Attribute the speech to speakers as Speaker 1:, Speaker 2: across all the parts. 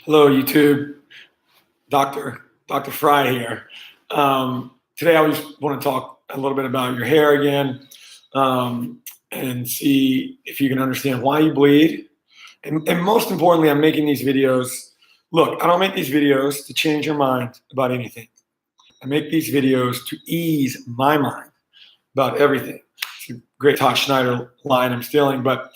Speaker 1: Hello, YouTube. Dr. Fry here. Today, I just want to talk a little bit about your hair again, and see if you can understand why you bleed. And most importantly, I'm making these videos. Look, I don't make these videos to change your mind about anything. I make these videos to ease my mind about everything. It's a great Todd Schneider line I'm stealing, but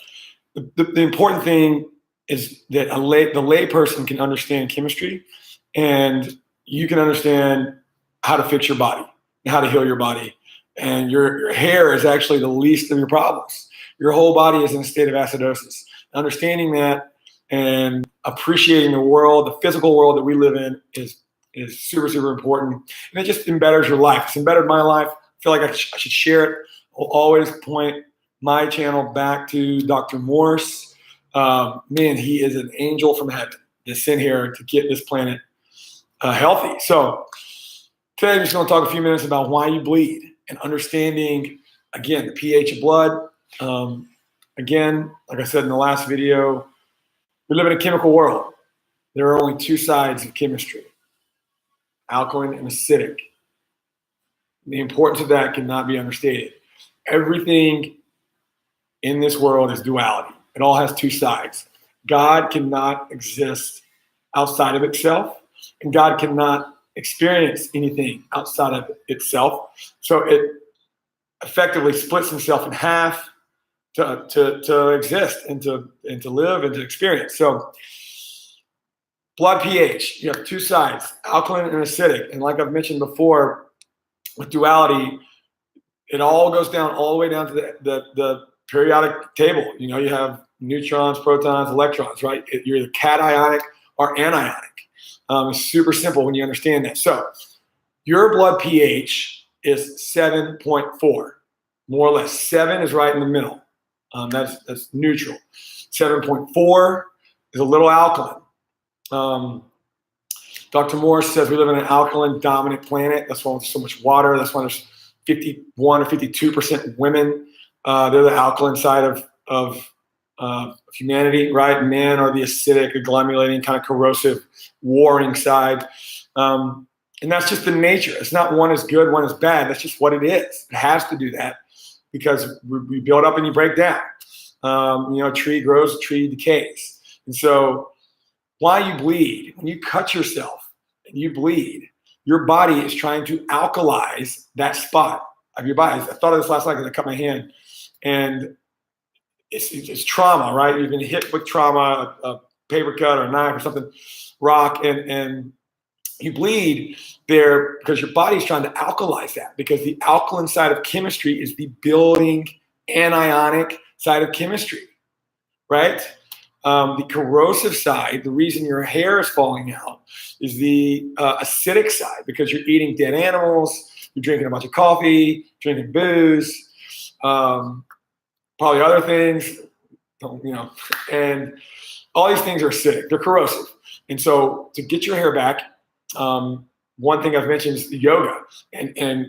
Speaker 1: the important thing is that the lay person can understand chemistry, and you can understand how to fix your body and how to heal your body. And your hair is actually the least of your problems. Your whole body is in a state of acidosis. Understanding that and appreciating the world, the physical world that we live in, is super, super important. And it just embetters your life. It's embettered my life. I feel like I should share it. I'll always point my channel back to Dr. Morse. Man, he is an angel from heaven that's sent here to get this planet healthy. So today I'm just going to talk a few minutes about why you bleed and understanding, again, the pH of blood. Again, like I said in the last video, we live in a chemical world. There are only two sides of chemistry: alkaline and acidic. The importance of that cannot be understated. Everything in this world is duality. It all has two sides. God cannot exist outside of itself, and God cannot experience anything outside of itself. So it effectively splits himself in half to exist and to live and to experience. So blood pH, you have two sides, alkaline and acidic. And like I've mentioned before, with duality, it all goes down all the way down to the periodic table. You know, you have neutrons, protons, electrons, right? You're either cationic or anionic. It's super simple when you understand that. So your blood pH is 7.4, more or less. 7 is right in the middle. That's neutral. 7.4 is a little alkaline. Dr. Morse says we live in an alkaline dominant planet. That's why there's so much water. That's why there's 51 or 52% women. They're the alkaline side of humanity, right? Men are the acidic, agglomerating, kind of corrosive, warring side. And that's just the nature. It's not one is good, one is bad. That's just what it is. It has to do that because we build up and you break down. A tree grows, a tree decays. And so why you bleed, when you cut yourself and you bleed, your body is trying to alkalize that spot of your body. I thought of this last night because I cut my hand. And it's trauma, right? You've been hit with trauma, a paper cut or a knife or something, rock, and you bleed there because your body's trying to alkalize that, because the alkaline side of chemistry is the building anionic side of chemistry, right? The corrosive side, the reason your hair is falling out, is the acidic side, because you're eating dead animals, you're drinking a bunch of coffee, drinking booze, probably other things, and all these things are acidic. They're corrosive. And so to get your hair back, one thing I've mentioned is yoga and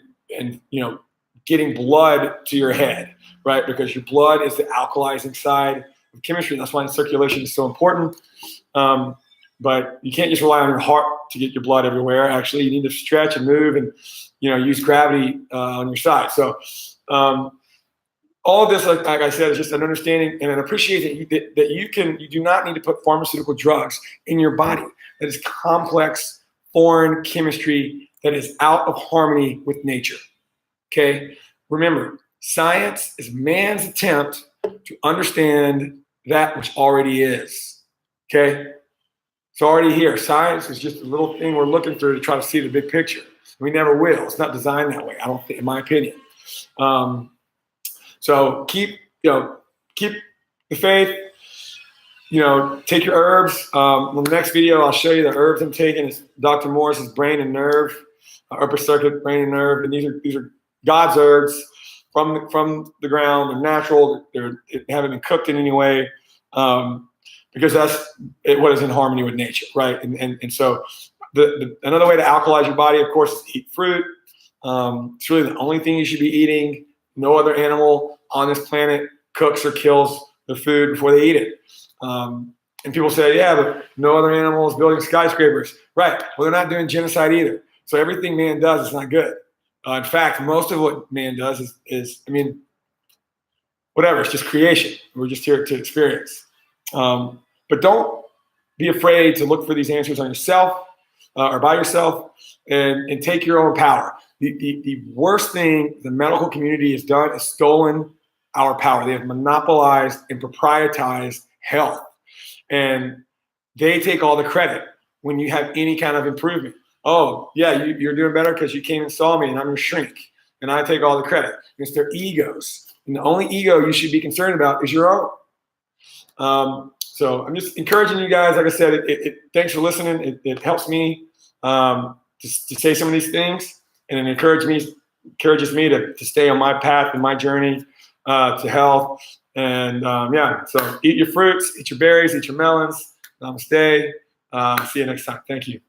Speaker 1: getting blood to your head, right? Because your blood is the alkalizing side of chemistry. That's why circulation is so important. But you can't just rely on your heart to get your blood everywhere. Actually, you need to stretch and move and, use gravity on your side. So all of this, like I said, is just an understanding and an appreciation that you do not need to put pharmaceutical drugs in your body. That is complex, foreign chemistry that is out of harmony with nature. Okay? Remember, science is man's attempt to understand that which already is. Okay? It's already here. Science is just a little thing we're looking through to try to see the big picture. We never will. It's not designed that way, I don't think, in my opinion. So keep the faith. Take your herbs. In the next video, I'll show you the herbs I'm taking. It's Dr. Morse's brain and nerve, upper circuit, brain and nerve, and these are God's herbs from the ground. They're natural. They haven't been cooked in any way, because that's what is in harmony with nature, right? And so another way to alkalize your body, of course, is to eat fruit. It's really the only thing you should be eating. No other animal on this planet cooks or kills the food before they eat it. And people say, yeah, but no other animal is building skyscrapers. Right. Well, they're not doing genocide either. So everything man does is not good. In fact, most of what man does is I mean, whatever. It's just creation. We're just here to experience. But don't be afraid to look for these answers on yourself or by yourself, and take your own power. The worst thing the medical community has done is stolen our power. They have monopolized and proprietized health. And they take all the credit when you have any kind of improvement. Oh, yeah, you're doing better because you came and saw me and I'm your shrink. And I take all the credit. It's their egos. And the only ego you should be concerned about is your own. So I'm just encouraging you guys. Like I said, thanks for listening. It helps me to say some of these things, and it encourages me to stay on my path and my journey to health. And yeah, so eat your fruits, eat your berries, eat your melons. Namaste. See you next time. Thank you.